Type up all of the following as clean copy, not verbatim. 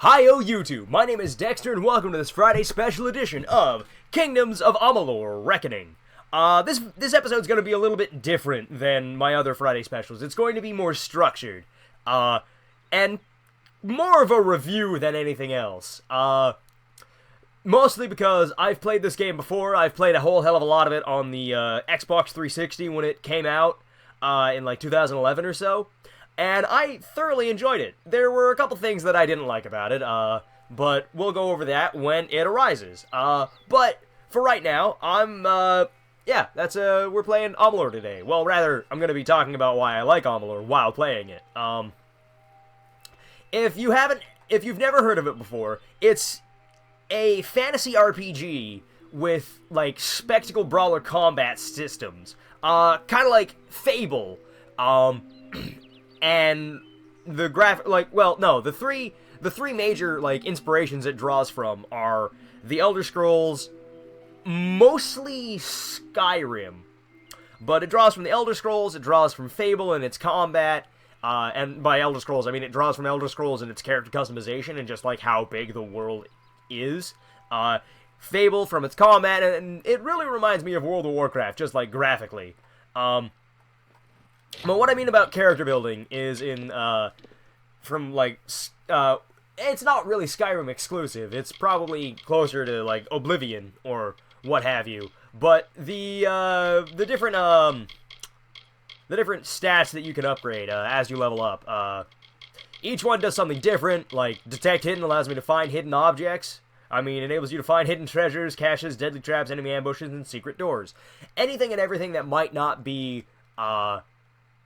Hi-yo YouTube, my name is Dexter and welcome to this Friday special edition of Kingdoms of Amalur Reckoning. This episode's going to be a little bit different than my other Friday specials. It's going to be more structured, and more of a review than anything else. Mostly because I've played this game before. I've played a whole hell of a lot of it on the Xbox 360 when it came out in like 2011 or so. And I thoroughly enjoyed it. There were a couple things that I didn't like about it, but we'll go over that when it arises. But for right now, we're playing Amalur today. Well, rather, I'm going to be talking about why I like Amalur while playing it. If you've never heard of it before, it's a fantasy RPG with, like, spectacle brawler combat systems. Kind of like Fable, and the the three major, like, inspirations it draws from are the Elder Scrolls, mostly Skyrim, but it draws from the Elder Scrolls, it draws from Fable and its combat, and by Elder Scrolls, I mean it draws from Elder Scrolls and its character customization and just, like, how big the world is, Fable from its combat, and it really reminds me of World of Warcraft, just, like, graphically. But what I mean about character building is it's not really Skyrim exclusive. It's probably closer to, like, Oblivion or what have you. But the different stats that you can upgrade as you level up, each one does something different. Like, Detect Hidden allows me to find hidden objects. I mean, enables you to find hidden treasures, caches, deadly traps, enemy ambushes, and secret doors. Anything and everything that might not be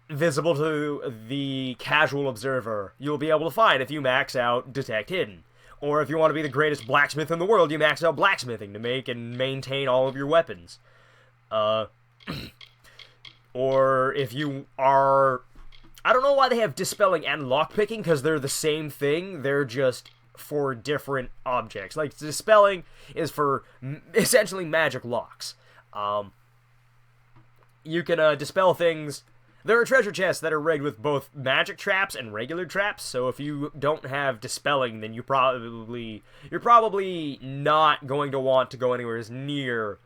visible to the casual observer, you'll be able to find if you max out Detect Hidden. Or if you want to be the greatest blacksmith in the world, you max out blacksmithing to make and maintain all of your weapons. Or if you are... I don't know why they have Dispelling and Lockpicking, because they're the same thing, they're just for different objects. Like, Dispelling is for essentially magic locks. You can Dispel things. There are treasure chests that are rigged with both magic traps and regular traps, so if you don't have Dispelling, then you're probably not going to want to go anywhere near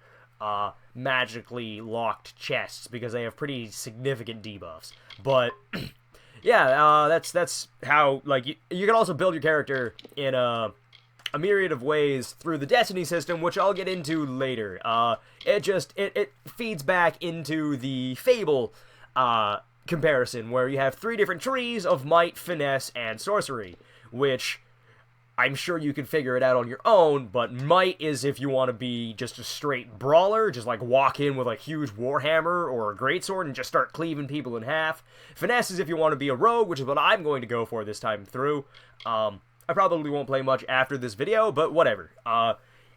magically locked chests, because they have pretty significant debuffs. But yeah, that's how, like, you can also build your character in a myriad of ways through the Destiny system, which I'll get into later. It feeds back into the Fable comparison, where you have 3 different trees of might, finesse, and sorcery, which I'm sure you can figure it out on your own, but might is if you want to be just a straight brawler, just, like, walk in with a huge warhammer or a greatsword and just start cleaving people in half. Finesse is if you want to be a rogue, which is what I'm going to go for this time through. I probably won't play much after this video, but whatever.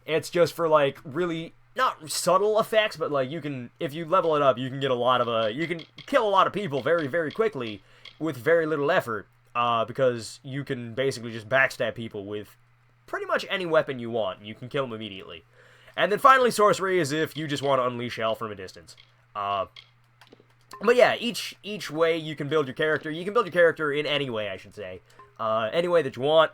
It's just for, like, really not subtle effects, but, like, you can, if you level it up, you can get a lot of, you can kill a lot of people very, very quickly with very little effort, because you can basically just backstab people with pretty much any weapon you want, and you can kill them immediately. And then finally, sorcery is if you just want to unleash hell from a distance. But yeah, each way you can build your character, you can build your character in any way, I should say. Any way that you want.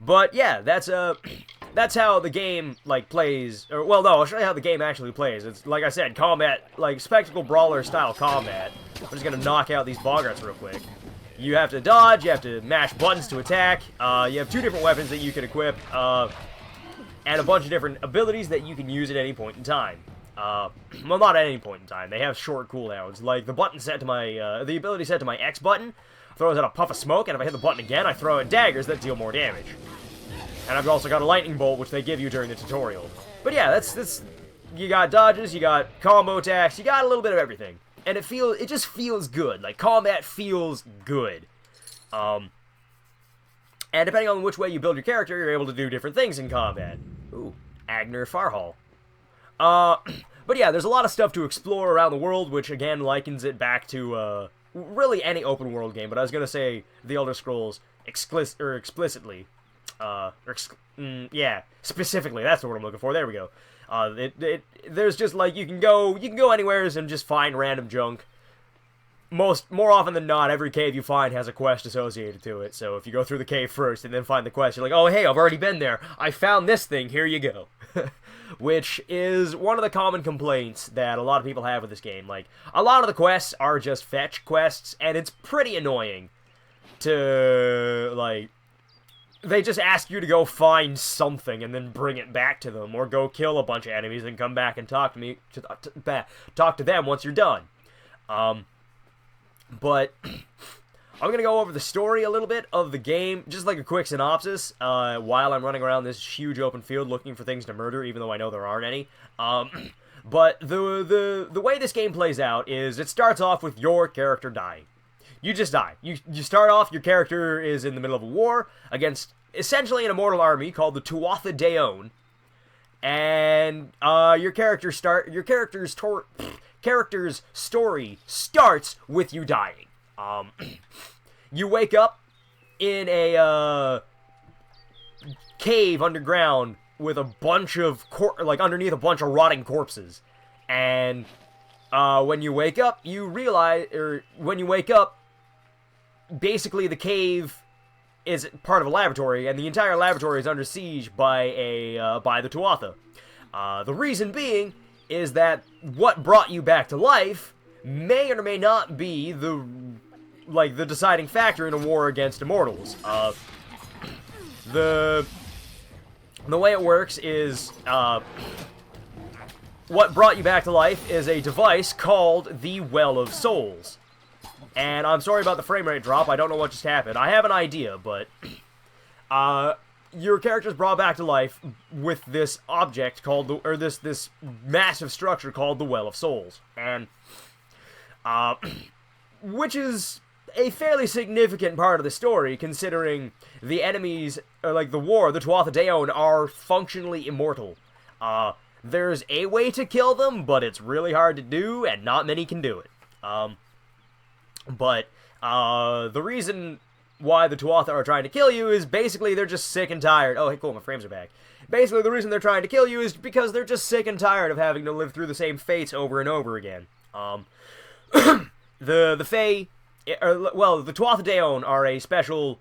But yeah, that's how the game, like, plays. Or, well, no, I'll show you how the game actually plays. It's, like I said, combat, like, spectacle brawler style combat. I'm just gonna knock out these boggarts real quick. You have to dodge, you have to mash buttons to attack, you have 2 different weapons that you can equip, and a bunch of different abilities that you can use at any point in time. Well, not at any point in time. They have short cooldowns. Like, the button set to my, the ability set to my X button throws out a puff of smoke, and if I hit the button again, I throw out daggers that deal more damage. And I've also got a lightning bolt, which they give you during the tutorial. But yeah, that's you got dodges, you got combo attacks, you got a little bit of everything. And it just feels good. Like, combat feels good. And depending on which way you build your character, you're able to do different things in combat. Ooh, Agner Farhall. But yeah, there's a lot of stuff to explore around the world, which again likens it back to really any open world game. But I was gonna say the Elder Scrolls explicitly. Yeah, specifically. That's the word I'm looking for. There we go. There's just, like, you can go anywhere and just find random junk. more often than not, every cave you find has a quest associated to it. So if you go through the cave first and then find the quest, you're like, oh, hey, I've already been there. I found this thing. Here you go. Which is one of the common complaints that a lot of people have with this game. Like, a lot of the quests are just fetch quests, and it's pretty annoying to, like, they just ask you to go find something and then bring it back to them, or go kill a bunch of enemies and come back and talk to them once you're done. But I'm going to go over the story a little bit of the game, just like a quick synopsis, while I'm running around this huge open field looking for things to murder, even though I know there aren't any. But the way this game plays out is it starts off with your character dying. You just die. You start off, your character is in the middle of a war against essentially an immortal army called the Tuatha Deon, and your character's story starts with you dying. You wake up in a cave underground with a bunch of underneath a bunch of rotting corpses, and when you wake up, basically the cave is part of a laboratory, and the entire laboratory is under siege by the Tuatha. The reason being is that what brought you back to life may or may not be the deciding factor in a war against immortals. The way it works is, what brought you back to life is a device called the Well of Souls. And I'm sorry about the frame rate drop, I don't know what just happened. I have an idea, but your character's brought back to life with this object called this massive structure called the Well of Souls. And which is a fairly significant part of the story, considering the enemies, the Tuatha Deon, are functionally immortal. There's a way to kill them, but it's really hard to do, and not many can do it. But the reason why the Tuatha are trying to kill you is basically they're just sick and tired. Oh, hey, cool, my frames are back. Basically, the reason they're trying to kill you is because they're just sick and tired of having to live through the same fates over and over again. The Fae, the Tuatha Deon are a special,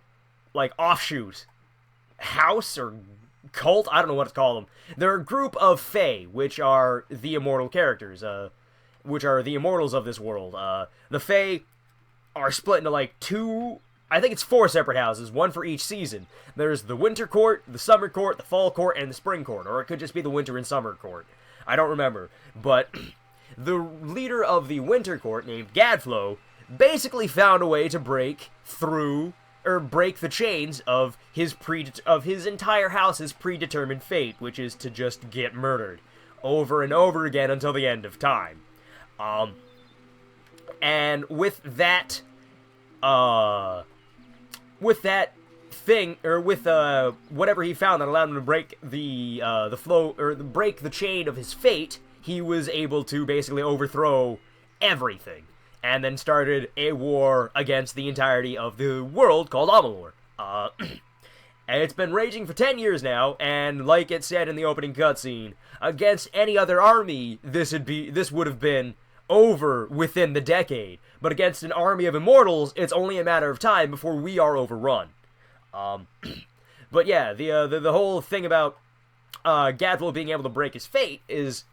offshoot house or cult. I don't know what to call them. They're a group of Fae, which are the immortal characters, which are the immortals of this world. The Fae are split into, two, I think it's 4 separate houses, one for each season. There's the Winter Court, the Summer Court, the Fall Court, and the Spring Court. Or it could just be the Winter and Summer Court. I don't remember. But the leader of the Winter Court, named Gadflow, basically found a way to break the chains of his entire house's predetermined fate, which is to just get murdered over and over again until the end of time. And with that whatever he found that allowed him to break break the chain of his fate, he was able to basically overthrow everything, and then started a war against the entirety of the world called Amalur. And it's been raging for 10 years now, and like it said in the opening cutscene, against any other army, this would have been over within the decade. But against an army of immortals, it's only a matter of time before we are overrun. But yeah, the whole thing about Gadflow being able to break his fate is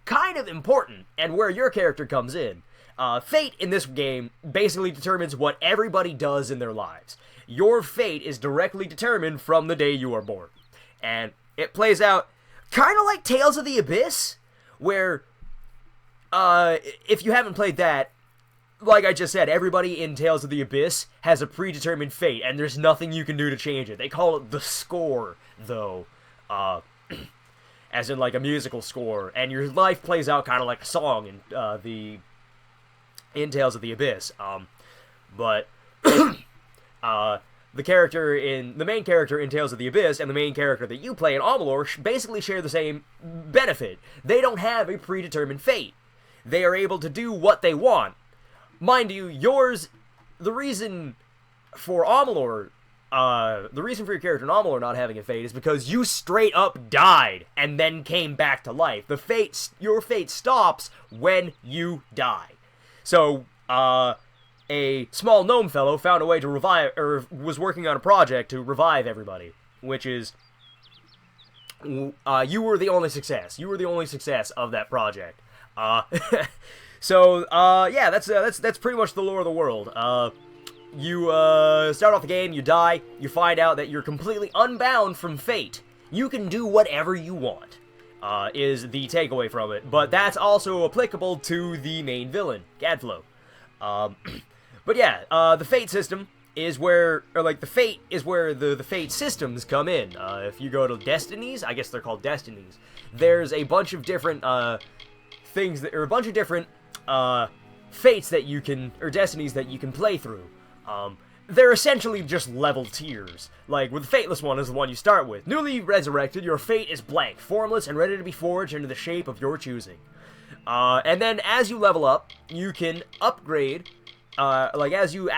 kind of important, and where your character comes in. Fate in this game basically determines what everybody does in their lives. Your fate is directly determined from the day you are born. And it plays out kind of like Tales of the Abyss, where, if you haven't played that, like I just said, everybody in Tales of the Abyss has a predetermined fate, and there's nothing you can do to change it. They call it the score, though, as in like a musical score, and your life plays out kind of like a song in Tales of the Abyss. But the main character in Tales of the Abyss and the main character that you play in Amalur basically share the same benefit. They don't have a predetermined fate. They are able to do what they want. Mind you, the reason for your character in Amalur not having a fate is because you straight up died and then came back to life. Your fate stops when you die. So, a small gnome fellow found a way to revive, or was working on a project to revive everybody, which is, you were the only success. You were the only success of that project. So, yeah, that's pretty much the lore of the world. You, start off the game, you die, you find out that you're completely unbound from fate. You can do whatever you want, is the takeaway from it. But that's also applicable to the main villain, Gadflow. But yeah, the fate system is where, or like, the fate is where the fate systems come in. If you go to destinies, I guess they're called destinies, there's a bunch of different, things that, or a bunch of different, fates that you can, or destinies that you can play through. They're essentially just level tiers. Like, with the Fateless one is the one you start with. Newly resurrected, your fate is blank, formless, and ready to be forged into the shape of your choosing. And then as you level up, you can upgrade, like, as you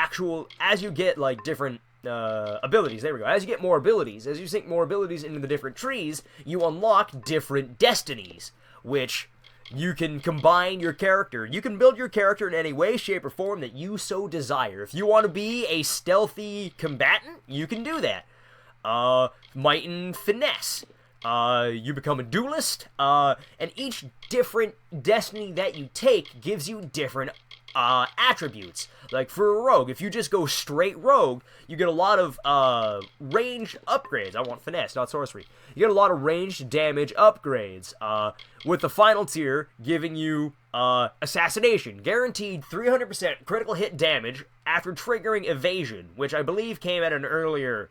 get, like, different, abilities, there we go. As you get more abilities, as you sink more abilities into the different trees, you unlock different destinies, which you can combine your character. You can build your character in any way, shape, or form that you so desire. If you want to be a stealthy combatant, you can do that. Might and finesse. You become a duelist, and each different destiny that you take gives you different attributes. Like for a rogue, if you just go straight rogue, you get a lot of ranged upgrades. I want finesse, not sorcery. You get a lot of ranged damage upgrades, with the final tier giving you assassination, guaranteed 300% critical hit damage after triggering evasion, which I believe came at an earlier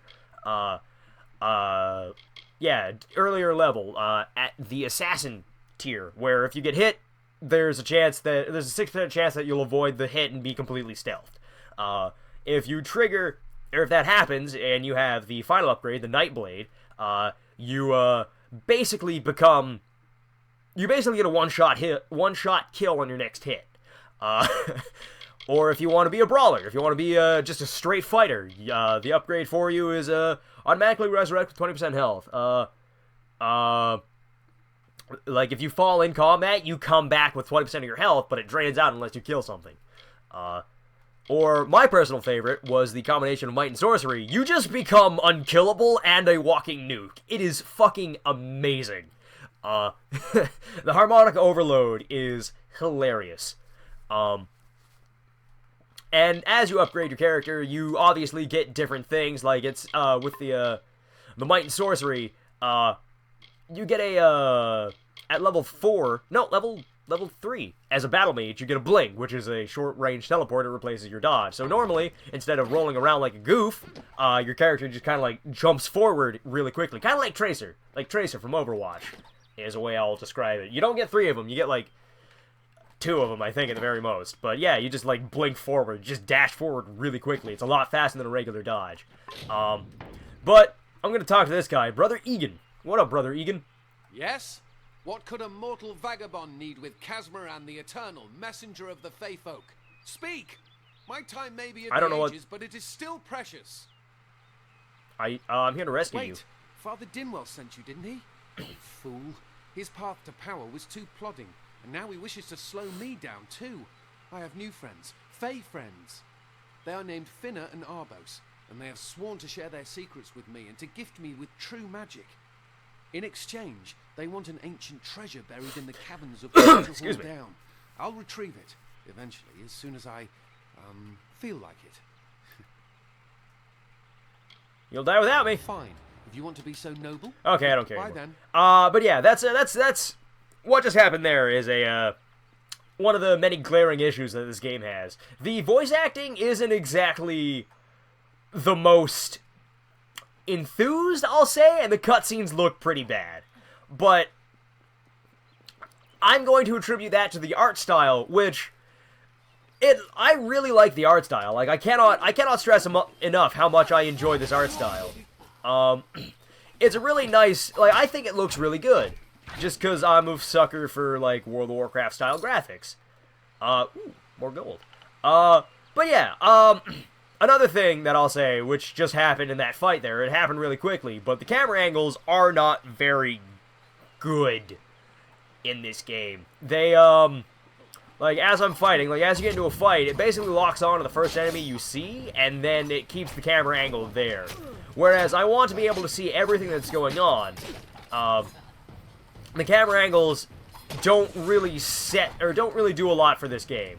earlier level, at the assassin tier, where if you get hit, there's a 6% chance that you'll avoid the hit and be completely stealthed. If you trigger, or if that happens, and you have the final upgrade, the Nightblade, you basically get a one-shot kill on your next hit. Or if you want to be a brawler, if you want to be just a straight fighter, the upgrade for you is automatically resurrect with 20% health. Like, if you fall in combat, you come back with 20% of your health, but it drains out unless you kill something. Or, my personal favorite was the combination of Might and Sorcery. You just become unkillable and a walking nuke. It is fucking amazing. The Harmonic Overload is hilarious. And as you upgrade your character, you obviously get different things, like it's, with the Might and Sorcery, you get at level 3, as a battle mage, you get a Bling, which is a short-range teleport that replaces your dodge. So normally, instead of rolling around like a goof, your character just kind of like jumps forward really quickly. Kind of like Tracer from Overwatch, is a way I'll describe it. You don't get 3 of them, you get like 2 of them, I think, at the very most. But yeah, you just like blink forward, just dash forward really quickly. It's a lot faster than a regular dodge. But I'm gonna talk to this guy, Brother Egan. What up, Brother Egan? Yes? What could a mortal vagabond need with Casmer and the Eternal, messenger of the Fae folk? Speak! My time may be in the ages, but it is still precious. I'm here to rescue you. Wait, Father Dinwell sent you, didn't he? Oh, fool. His path to power was too plodding, and now he wishes to slow me down too. I have new friends, Fae friends. They are named Finna and Arbos, and they have sworn to share their secrets with me and to gift me with true magic. In exchange, they want an ancient treasure buried in the caverns of Excuse me. Down. I'll retrieve it, eventually, as soon as I, feel like it. You'll die without me. Fine. If you want to be so noble. Okay, I don't care Bye anymore. then. But yeah, that's what just happened there is one of the many glaring issues that this game has. The voice acting isn't exactly the most enthused, I'll say, and the cutscenes look pretty bad. But I'm going to attribute that to the art style, which I really like the art style. Like, I cannot stress enough how much I enjoy this art style. It's a really nice, like, I think it looks really good, just because I'm a sucker for, like, World of Warcraft style graphics. Ooh, more gold. But yeah, another thing that I'll say, which just happened in that fight there, it happened really quickly, but the camera angles are not very good in this game. They, Like, as I'm fighting, like, as you get into a fight, it basically locks on to the first enemy you see, and then it keeps the camera angle there. Whereas I want to be able to see everything that's going on. The camera angles don't really do a lot for this game.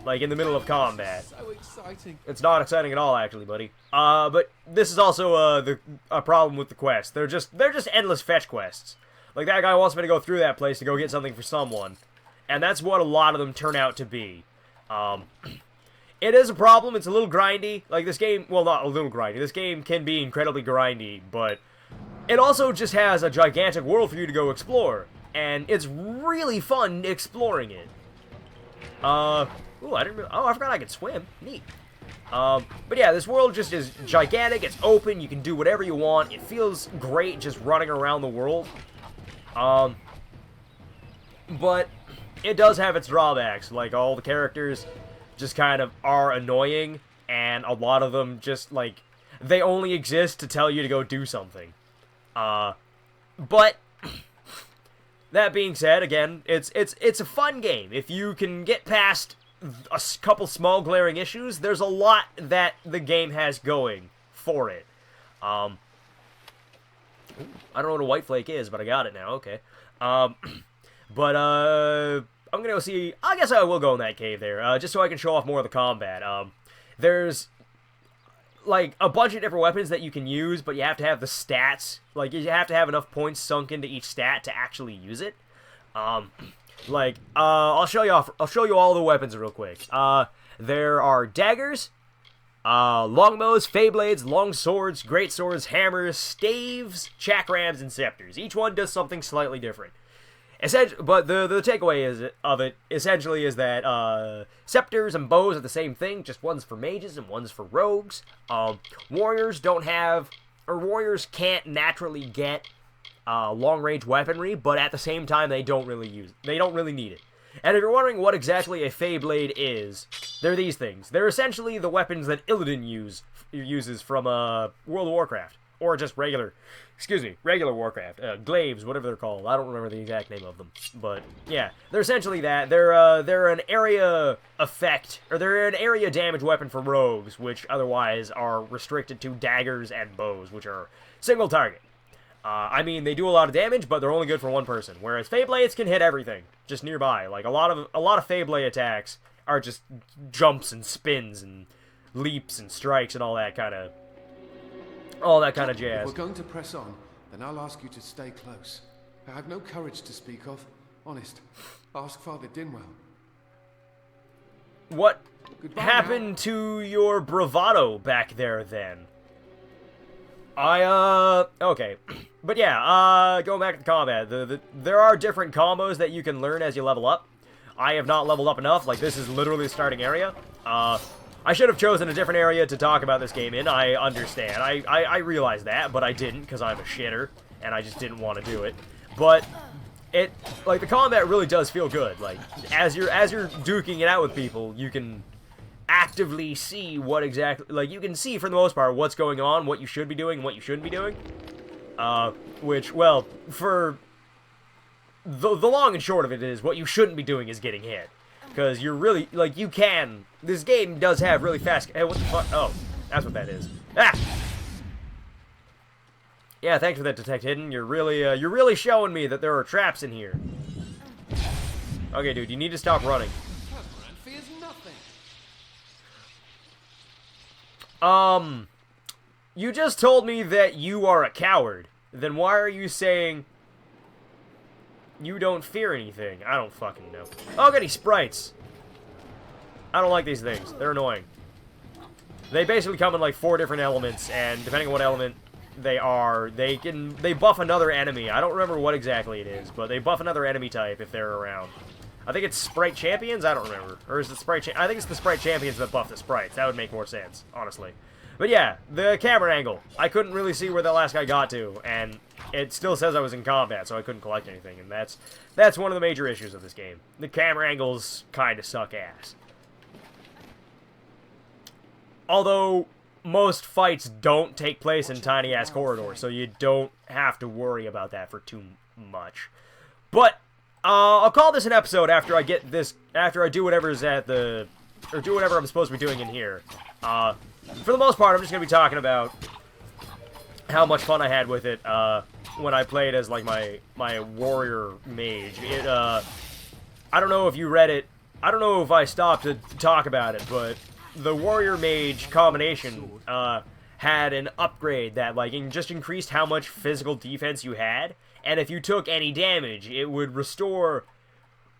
Like, in the middle of combat. So exciting. It's not exciting at all, actually, buddy. But this is also a problem with the quests. They're just endless fetch quests. Like, that guy wants me to go through that place to go get something for someone. And that's what a lot of them turn out to be. It is a problem. It's a little grindy. Like, this game... Well, not a little grindy. This game can be incredibly grindy, but... It also just has a gigantic world for you to go explore. And it's really fun exploring it. Ooh, I forgot I could swim. Neat. But yeah, this world just is gigantic. It's open. You can do whatever you want. It feels great just running around the world. But... It does have its drawbacks, like all the characters just kind of are annoying, and a lot of them just, like, they only exist to tell you to go do something. But, that being said, again, it's a fun game. If you can get past a couple small glaring issues, there's a lot that the game has going for it. I don't know what a white flake is, but I got it now, okay. But, I'm gonna go see... I guess I will go in that cave there, just so I can show off more of the combat. There's, like, a bunch of different weapons that you can use, but you have to have the stats. Like, you have to have enough points sunk into each stat to actually use it. I'll show you all the weapons real quick. There are daggers, longbows, fey blades, long swords, great swords, hammers, staves, chakrams, and scepters. Each one does something slightly different. But the takeaway of it essentially is that scepters and bows are the same thing, just one's for mages and one's for rogues. Warriors can't naturally get long-range weaponry, but at the same time they don't really need it. And if you're wondering what exactly a fey blade is, they're these things. They're essentially the weapons that Illidan uses from World of Warcraft, or just regular Warcraft, glaives, whatever they're called. I don't remember the exact name of them, but yeah, they're essentially that. They're an area effect, or they're an area damage weapon for rogues, which otherwise are restricted to daggers and bows, which are single target. I mean, they do a lot of damage, but they're only good for one person, whereas fey blades can hit everything just nearby. Like a lot of fey blade attacks are just jumps and spins and leaps and strikes and all that kind of jazz. If we're going to press on, then I'll ask you to stay close. I have no courage to speak of. Honest. Ask Father Dinwell. What Goodbye happened now. to your bravado back there, then? Okay. But yeah, going back to combat, there are different combos that you can learn as you level up. I have not leveled up enough, like this is literally the starting area. I should have chosen a different area to talk about this game in, I understand. I realize that, but I didn't, because I'm a shitter, and I just didn't want to do it. But, the combat really does feel good. Like, as you're duking it out with people, you can actively see what exactly, like, you can see, for the most part, what's going on, what you should be doing, and what you shouldn't be doing. Which, well, for the long and short of it is, what you shouldn't be doing is getting hit. Because you're really, like, you can... This game does have really fast... Hey, what the fuck? Oh, that's what that is. Ah! Yeah, thanks for that, Detect Hidden. You're really showing me that there are traps in here. Okay, dude, you need to stop running. Fears nothing. You just told me that you are a coward. Then why are you saying... You don't fear anything? I don't fucking know. Oh, get these sprites. I don't like these things. They're annoying. They basically come in like 4 different elements, and depending on what element they are, they buff another enemy. I don't remember what exactly it is, but they buff another enemy type if they're around. I think it's Sprite Champions? I don't remember. Or is it Sprite I think it's the Sprite Champions that buff the sprites. That would make more sense, honestly. But yeah, the camera angle. I couldn't really see where the last guy got to, and it still says I was in combat, so I couldn't collect anything, and that's one of the major issues of this game. The camera angles kind of suck ass. Although, most fights don't take place in tiny-ass corridors, so you don't have to worry about that for too much. But, I'll call this an episode after I get this, after I do whatever's at the, or do whatever I'm supposed to be doing in here. For the most part, I'm just going to be talking about how much fun I had with it, when I played as, like, my warrior mage. I don't know if you read it, I don't know if I stopped to talk about it, but the warrior mage combination, had an upgrade that, like, just increased how much physical defense you had, and if you took any damage, it would restore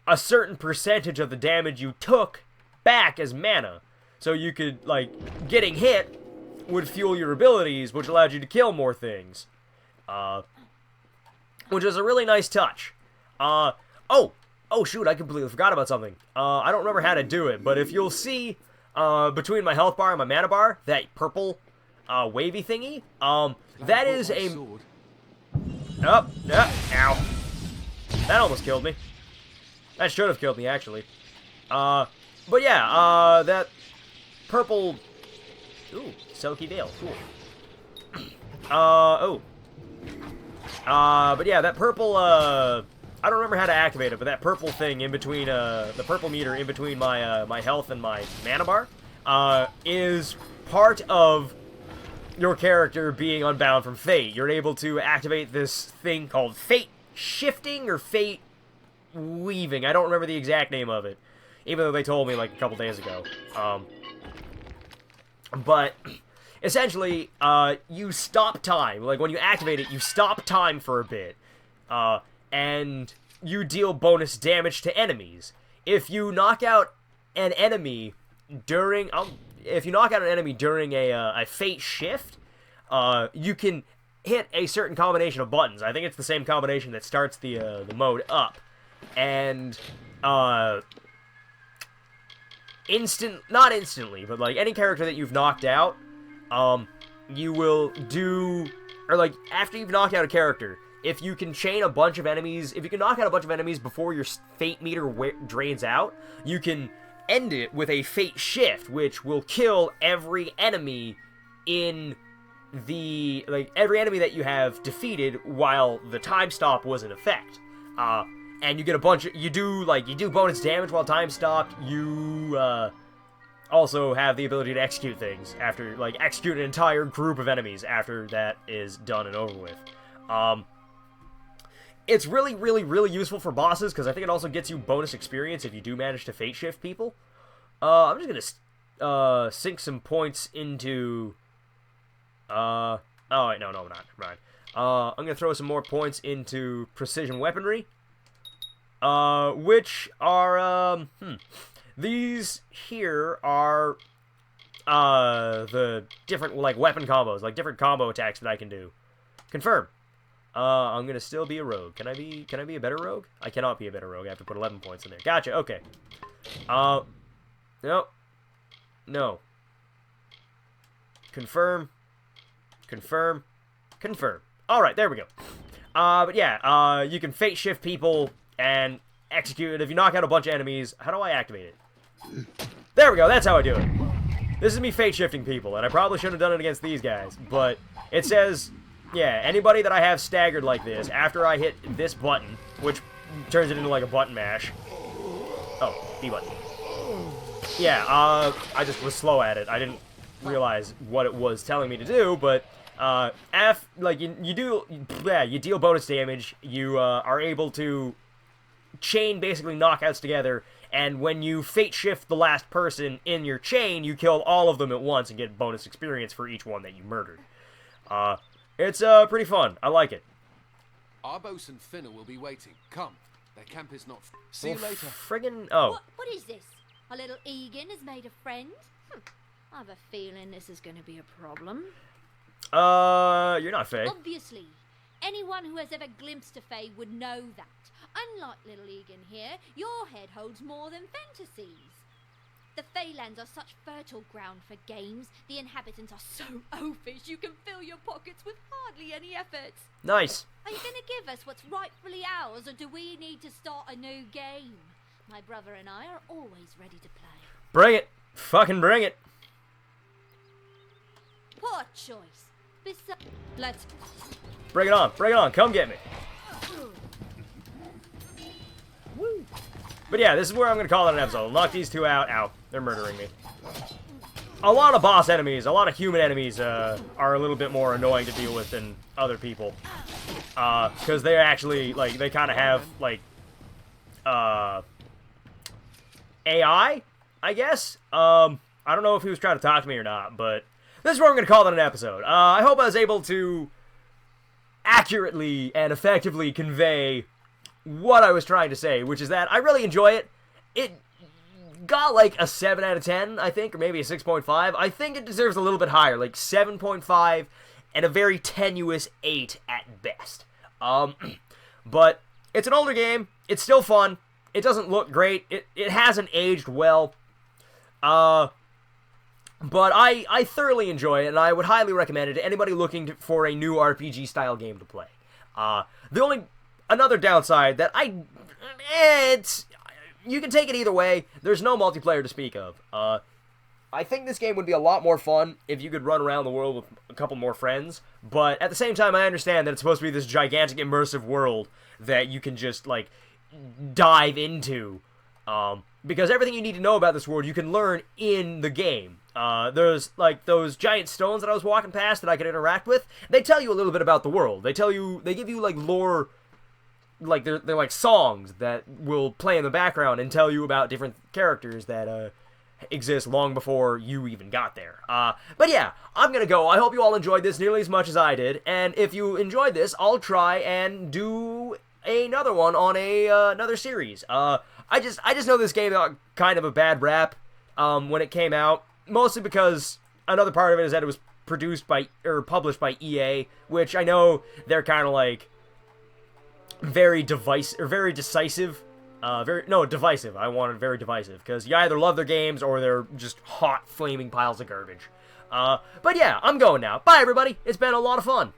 a certain percentage of the damage you took back as mana. So you could, like, getting hit would fuel your abilities, which allowed you to kill more things. Which is a really nice touch. Oh shoot, I completely forgot about something. I don't remember how to do it, but if you'll see, between my health bar and my mana bar, that purple, wavy thingy, that is a... Ow. That almost killed me. That should have killed me, actually. But yeah, that purple... Ooh, Silky Veil, cool. But yeah, that purple, I don't remember how to activate it, but that purple thing in between, the purple meter in between my, my health and my mana bar, is part of your character being unbound from fate. You're able to activate this thing called fate shifting or fate weaving. I don't remember the exact name of it, even though they told me like a couple days ago. But essentially, you stop time. Like when you activate it, you stop time for a bit, and you deal bonus damage to enemies. If you knock out an enemy during a fate shift, you can hit a certain combination of buttons. I think it's the same combination that starts the mode up, and not instantly, but like any character that you've knocked out, you will do, or like after you've knocked out a character, if you can chain a bunch of enemies, if you can knock out a bunch of enemies before your fate meter drains out, you can end it with a fate shift, which will kill every enemy in the, like, every enemy that you have defeated while the time stop was in effect. And you get a bunch of, you do bonus damage while time stopped. You, also have the ability to execute things after, like, execute an entire group of enemies after that is done and over with. It's really, really, really useful for bosses, because I think it also gets you bonus experience if you do manage to fate shift people. I'm just gonna, sink some points into, oh, wait, no, I'm not, never mind. I'm gonna throw some more points into precision weaponry, which are, these here are, the different, like, weapon combos, like, different combo attacks that I can do. Confirm. I'm gonna still be a rogue. Can I be a better rogue? I cannot be a better rogue. I have to put 11 points in there. Gotcha, okay. No. No. Confirm. Confirm. Confirm. Alright, there we go. But yeah, you can fate shift people and execute it. If you knock out a bunch of enemies, how do I activate it? There we go, that's how I do it. This is me fate shifting people, and I probably shouldn't have done it against these guys, but it says, yeah, anybody that I have staggered like this, after I hit this button, which turns it into like a button mash. Oh, B button. Yeah, I just was slow at it. I didn't realize what it was telling me to do, but, like, you deal bonus damage, you, are able to chain basically knockouts together, and when you fate shift the last person in your chain, you kill all of them at once and get bonus experience for each one that you murdered. It's, pretty fun. I like it. Our bosun Finner will be waiting. Come. Their camp is not... See you later. Friggin'... Oh. What is this? Our little Egan has made a friend? I have a feeling this is going to be a problem. You're not Faye. Obviously. Anyone who has ever glimpsed a Fae would know that. Unlike little Egan here, your head holds more than fantasies. The Feylands are such fertile ground for games. The inhabitants are so oafish you can fill your pockets with hardly any effort. Nice. Are you going to give us what's rightfully ours, or do we need to start a new game? My brother and I are always ready to play. Bring it. Fucking bring it. Poor choice. Let's... Bring it on. Bring it on. Come get me. But yeah, this is where I'm going to call it an episode. I'll knock these two out. Ow, they're murdering me. A lot of boss enemies, a lot of human enemies are a little bit more annoying to deal with than other people. Because they actually, like, they kind of have, like, AI, I guess? I don't know if he was trying to talk to me or not, but this is where I'm going to call it an episode. I hope I was able to accurately and effectively convey what I was trying to say, which is that I really enjoy it. It got like a 7 out of 10, I think, or maybe a 6.5. I think it deserves a little bit higher, like 7.5 and a very tenuous 8 at best. But it's an older game. It's still fun. It doesn't look great. It hasn't aged well. But I thoroughly enjoy it, and I would highly recommend it to anybody looking for a new RPG-style game to play. Another downside that you can take it either way. There's no multiplayer to speak of. I think this game would be a lot more fun if you could run around the world with a couple more friends, but at the same time, I understand that it's supposed to be this gigantic immersive world that you can just, like, dive into. Because everything you need to know about this world, you can learn in the game. There's, like, those giant stones that I was walking past that I could interact with. They tell you a little bit about the world. They give you, like, lore. Like, they're like songs that will play in the background and tell you about different characters that exist long before you even got there. But yeah, I'm gonna go. I hope you all enjoyed this nearly as much as I did, and if you enjoyed this, I'll try and do another one on another series. I just know this game got kind of a bad rap when it came out, mostly because another part of it is that it was published by EA, which I know they're kind of like very decisive. Divisive. I wanted very divisive, because you either love their games or they're just hot, flaming piles of garbage. But yeah, I'm going now. Bye, everybody. It's been a lot of fun.